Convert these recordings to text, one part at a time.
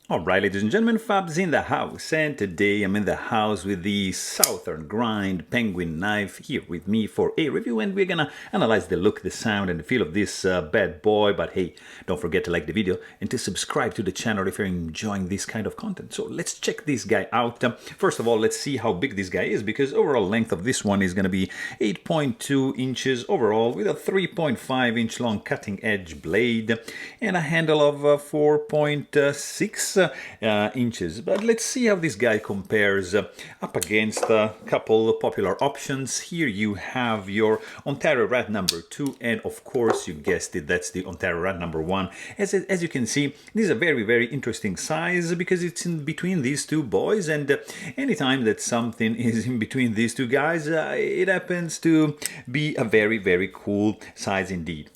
Alright, ladies and gentlemen, Fab's in the house, and today I'm in the house with the Southern Grind Penguin knife here with me for a review, and we're gonna analyze the look, the sound, and the feel of this bad boy. But hey, don't forget to like the video and to subscribe to the channel if you're enjoying this kind of content. So let's check this guy out. First of all, let's see how big this guy is, because overall length of this one is gonna be 8.2 inches overall, with a 3.5 inch long cutting edge blade and a handle of 4.6 inches. But let's see how this guy compares up against a couple of popular options. Here you have your Ontario Rat number 2, and of course, you guessed it, that's the Ontario Rat number 1. As you can see, this is a very interesting size because it's in between these two boys, and anytime that something is in between these two guys, it happens to be a very cool size indeed.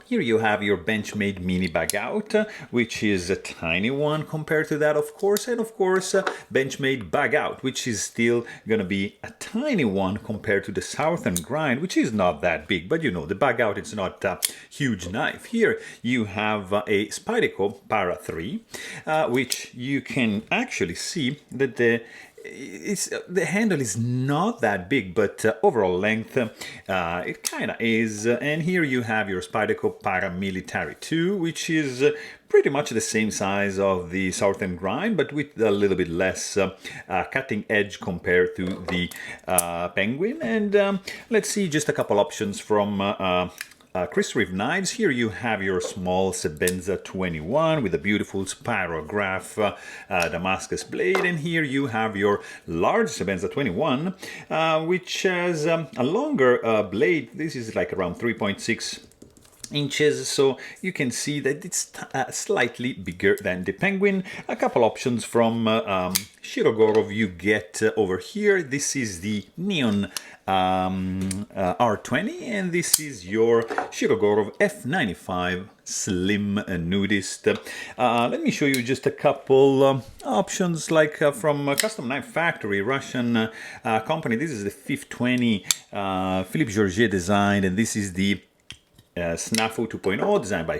Here you have your Benchmade mini bag out, which is a tiny one compared to that, of course, and of course Benchmade bag out, which is still gonna be a tiny one compared to the Southern Grind, which is not that big, but you know, the bag out, it's not a huge knife. Here you have a Spyderco Para 3, which you can actually see that the handle is not that big, but overall length it kind of is. And here you have your Spyderco Paramilitary 2, which is pretty much the same size of the Southern Grind, but with a little bit less cutting edge compared to the Penguin. And let's see just a couple options from Chris Reeve Knives. Here you have your small Sebenza 21 with a beautiful spirograph Damascus blade, and here you have your large Sebenza 21, which has a longer blade. This is like around 3.6 inches, so you can see that it's slightly bigger than the Penguin. A couple options from Shirogorov you get over here. This is the Neon R20, and this is your Shirogorov F95 Slim Nudist. Let me show you just a couple options, like from Custom Knife Factory, Russian company. This is the 520 Philippe Georget designed, and this is the Snafu 2.0 designed by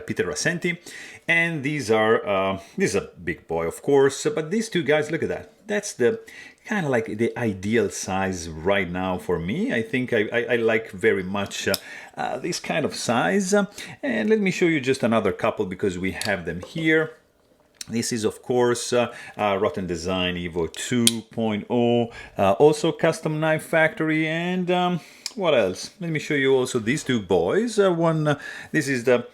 Peter Rassenti, and these are this is a big boy, of course, but these two guys, look at that. That's the kind of like the ideal size right now for me. I think I like very much this kind of size. And let me show you just another couple because we have them here. This is, of course, Rotten Design Evo 2.0, also Custom Knife Factory, and what else? Let me show you also these two boys. This is the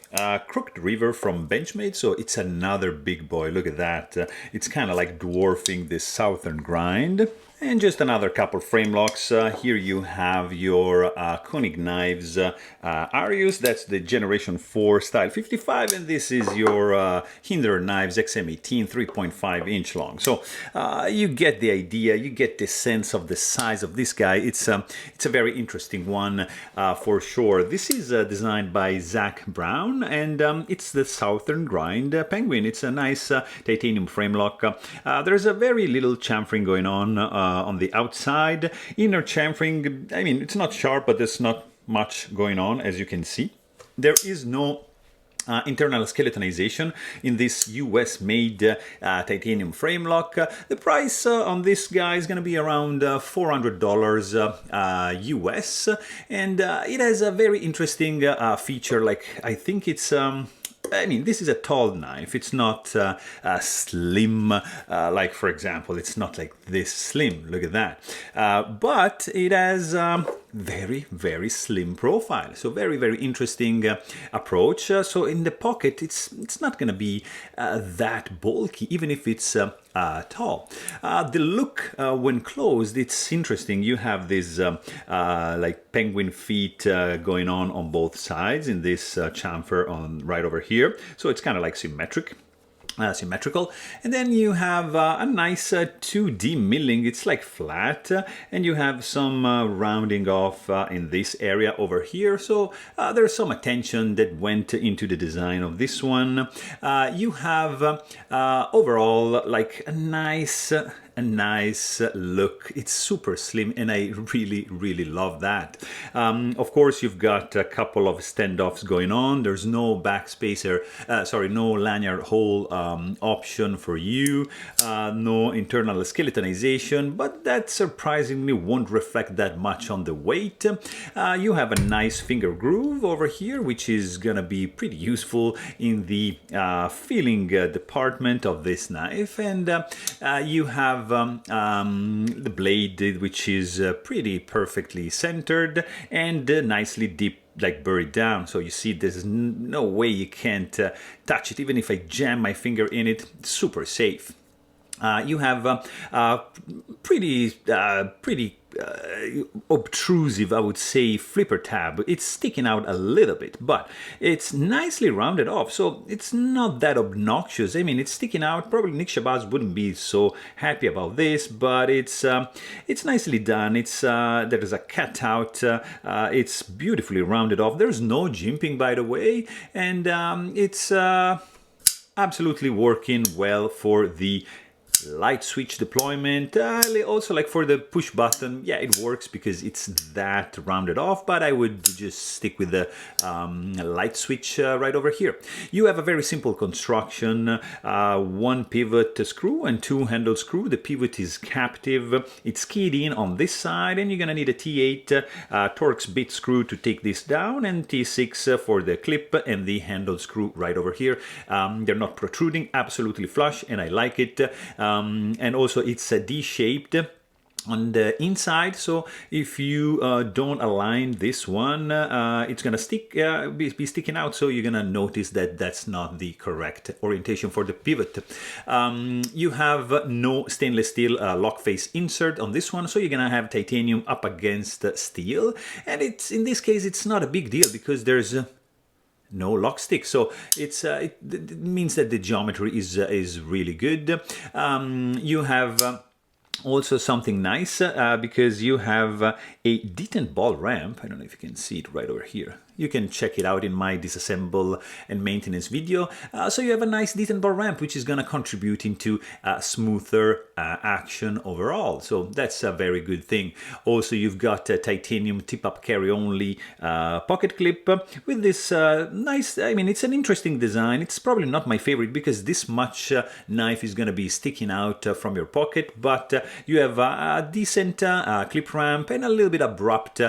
Crooked River from Benchmade, so it's another big boy. Look at that. It's kind of like dwarfing the Southern Grind. And just another couple frame locks. Here you have your Koenig Knives Arius. That's the Generation 4 Style 55. And this is your Hinder Knives XM18 3.5 inch long. So you get the idea. You get the sense of the size of this guy. It's a very interesting one for sure. This is designed by Zach Brown, and it's the Southern Grind Penguin. It's a nice titanium frame lock. There's a very little chamfering going on the outside. Inner chamfering, I mean, it's not sharp, but there's not much going on, as you can see. There is no internal skeletonization in this US-made titanium frame lock. The price on this guy is going to be around $400 US, and it has a very interesting feature. Like, I think it's I mean, this is a tall knife. It's not slim, like, for example, it's not like this slim. Look at that. But it has very slim profile. So very interesting approach. So in the pocket, it's not going to be that bulky, even if it's tall. The look when closed, it's interesting. You have this like penguin feet going on both sides in this chamfer on right over here. So it's kind of like symmetrical, and then you have a nice 2D milling. It's like flat, and you have some rounding off in this area over here, so there's some attention that went into the design of this one. You have overall like a nice a nice look. It's super slim, and I really love that. Of course, you've got a couple of standoffs going on. There's no backspacer, no lanyard hole option for you, no internal skeletonization, but that surprisingly won't reflect that much on the weight. You have a nice finger groove over here, which is gonna be pretty useful in the filling department of this knife. And you have the blade, which is pretty perfectly centered and nicely deep, like buried down. So you see there's no way you can't touch it. Even if I jam my finger in it, super safe. You have pretty obtrusive, I would say, flipper tab. It's sticking out a little bit, but it's nicely rounded off, so it's not that obnoxious. I mean, it's sticking out. Probably Nick Shabazz wouldn't be so happy about this, but it's nicely done. It's there's a cutout. It's beautifully rounded off. There's no jimping, by the way, and it's absolutely working well for the light switch deployment. Also, like for the push button, yeah, it works because it's that rounded off, but I would just stick with the light switch right over here. You have a very simple construction, one pivot screw and two handle screw. The pivot is captive. It's keyed in on this side, and you're gonna need a T8 Torx bit screw to take this down, and T6 for the clip and the handle screw right over here. They're not protruding, absolutely flush, and I like it. And also it's D-shaped on the inside, so if you don't align this one, it's gonna be sticking out, so you're gonna notice that that's not the correct orientation for the pivot. You have no stainless steel lock face insert on this one, so you're gonna have titanium up against steel, and it's, in this case, it's not a big deal because there's no lock stick, so it means that the geometry is really good. You have also something nice because you have a detent ball ramp. I don't know if you can see it right over here. You can check it out in my disassemble and maintenance video. So you have a nice detent ball ramp, which is going to contribute into smoother action overall. So that's a very good thing. Also, you've got a titanium tip-up carry-only pocket clip with this nice, I mean, it's an interesting design. It's probably not my favorite because this much knife is going to be sticking out from your pocket, but you have a decent clip ramp and a little bit abrupt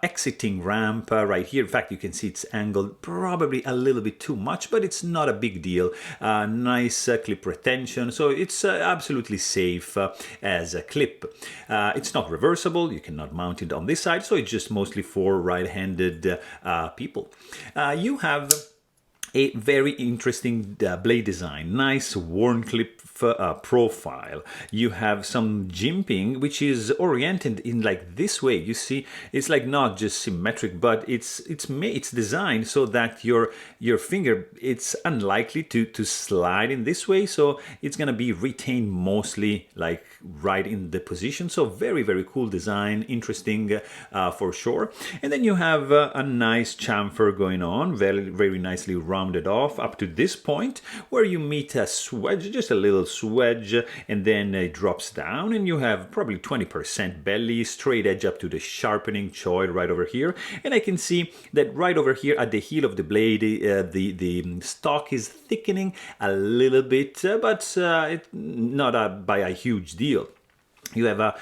exiting ramp right here. In fact, you can see it's angled probably a little bit too much, but it's not a big deal. Nice clip retention, so it's absolutely safe as a clip. It's not reversible, you cannot mount it on this side, so it's just mostly for right-handed people. You have a very interesting blade design, nice worn clip profile. You have some jimping, which is oriented in like this way. You see, it's like not just symmetric, but it's designed so that your finger, it's unlikely to slide in this way, so it's gonna be retained mostly like right in the position. So very cool design, interesting for sure. And then you have a nice chamfer going on, very nicely rounded off up to this point where you meet a swedge, just a little swedge, and then it drops down, and you have probably 20% belly, straight edge up to the sharpening choil right over here. And I can see that right over here at the heel of the blade, the stock is thickening a little bit, but not by a huge deal. You have a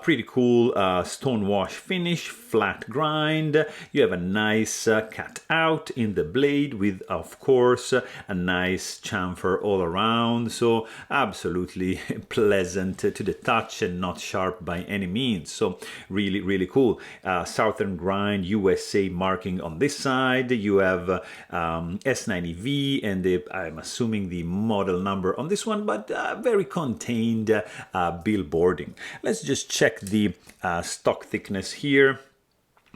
pretty cool stone wash finish, flat grind. You have a nice cut out in the blade with, of course, a nice chamfer all around. So absolutely pleasant to the touch and not sharp by any means. So really cool. Southern grind, USA marking on this side. You have S90V and I'm assuming the model number on this one, but very contained billboard. Let's just check the stock thickness here.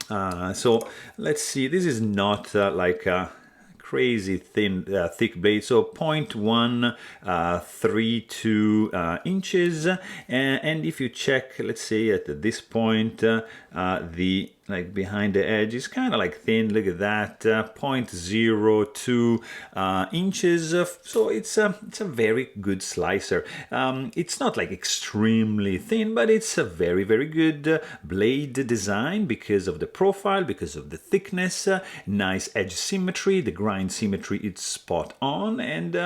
So let's see, this is not like a crazy thin thick blade, so 0.132 inches, and if you check, let's say at this point, the like behind the edge. It's kind of like thin. Look at that, 0.02 inches. So it's a very good slicer. It's not like extremely thin, but it's a very, very good blade design because of the profile, because of the thickness, nice edge symmetry, the grind symmetry, it's spot on, and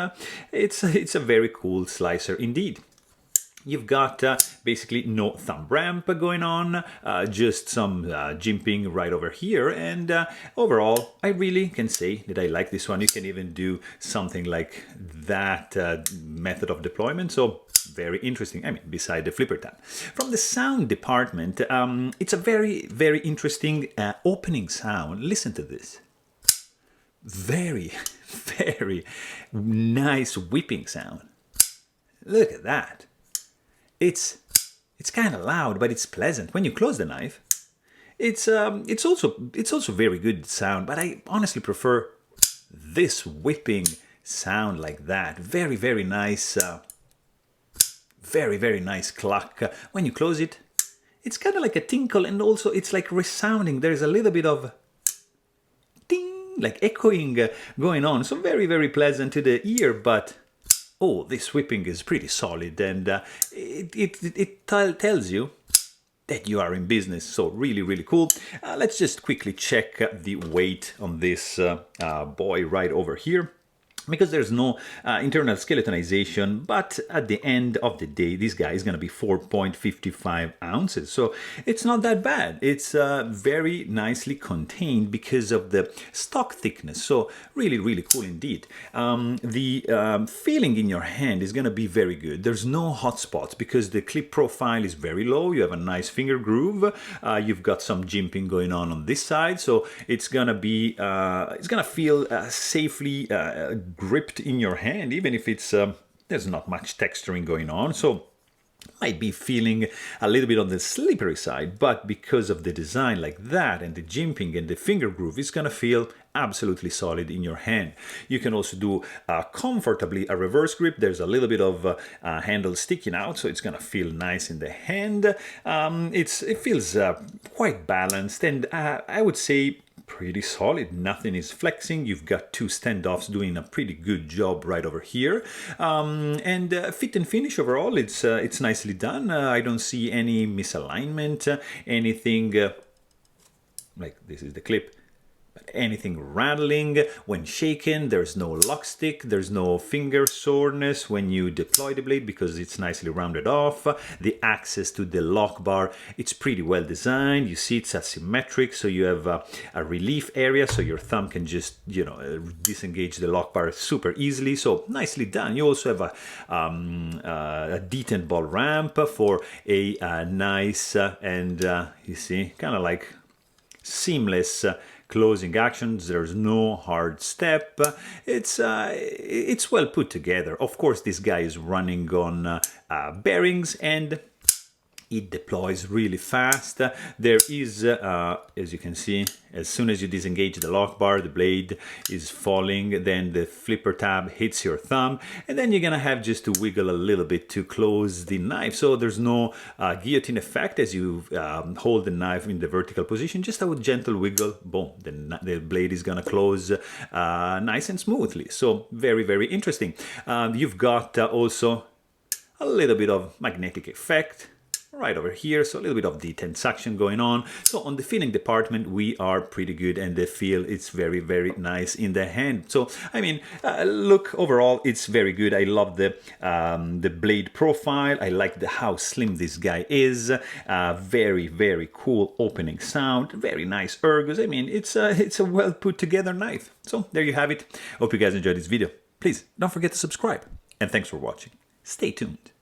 it's a very cool slicer indeed. You've got basically no thumb ramp going on, just some jimping right over here, and overall I really can say that I like this one. You can even do something like that method of deployment, so very interesting. I mean, beside the flipper tab. From the sound department, it's a very, very interesting opening sound. Listen to this. Very, very nice whipping sound. Look at that. It's kind of loud, but it's pleasant. When you close the knife, it's also very good sound, but I honestly prefer this whipping sound like that. Very, very nice, very, very nice cluck. When you close it, it's kind of like a tinkle, and also it's like resounding. There's a little bit of ding, like echoing going on. So very, very pleasant to the ear, but oh, this whipping is pretty solid, and it tells you that you are in business. So really, really cool. Let's just quickly check the weight on this boy right over here, because there's no internal skeletonization, but at the end of the day, this guy is going to be 4.55 ounces. So it's not that bad. It's very nicely contained because of the stock thickness. So really, really cool indeed. The feeling in your hand is going to be very good. There's no hot spots because the clip profile is very low. You have a nice finger groove. You've got some jimping going on this side. So it's going to be, it's going to feel safely gripped in your hand, even if it's there's not much texturing going on, so might be feeling a little bit on the slippery side, but because of the design like that and the jimping and the finger groove, it's gonna feel absolutely solid in your hand. You can also do comfortably a reverse grip. There's a little bit of handle sticking out, so it's gonna feel nice in the hand. It feels quite balanced, and I would say pretty solid. Nothing is flexing. You've got two standoffs doing a pretty good job right over here, and fit and finish overall, it's nicely done. I don't see any misalignment, anything like this is the clip. Anything rattling when shaken. There's no lock stick, there's no finger soreness when you deploy the blade because it's nicely rounded off. The access to the lock bar, it's pretty well designed. You see it's asymmetric, so you have a relief area so your thumb can just, you know, disengage the lock bar super easily. So nicely done. You also have a detent ball ramp for a nice and you see, kind of like seamless closing actions. There's no hard step. It's well put together. Of course, this guy is running on bearings, and it deploys really fast. There is, as you can see, as soon as you disengage the lock bar, the blade is falling, then the flipper tab hits your thumb, and then you're gonna have just to wiggle a little bit to close the knife. So there's no guillotine effect as you hold the knife in the vertical position. Just a gentle wiggle, boom, the blade is gonna close nice and smoothly. So very, very interesting. You've got also a little bit of magnetic effect right over here, so a little bit of detent suction going on. So on the feeling department, we are pretty good, and the feel, it's very, very nice in the hand. So I mean, look, overall, it's very good. I love the blade profile. I like how slim this guy is. Very, very cool opening sound. Very nice ergos. I mean, it's a well put together knife. So there you have it. Hope you guys enjoyed this video. Please don't forget to subscribe, and thanks for watching. Stay tuned.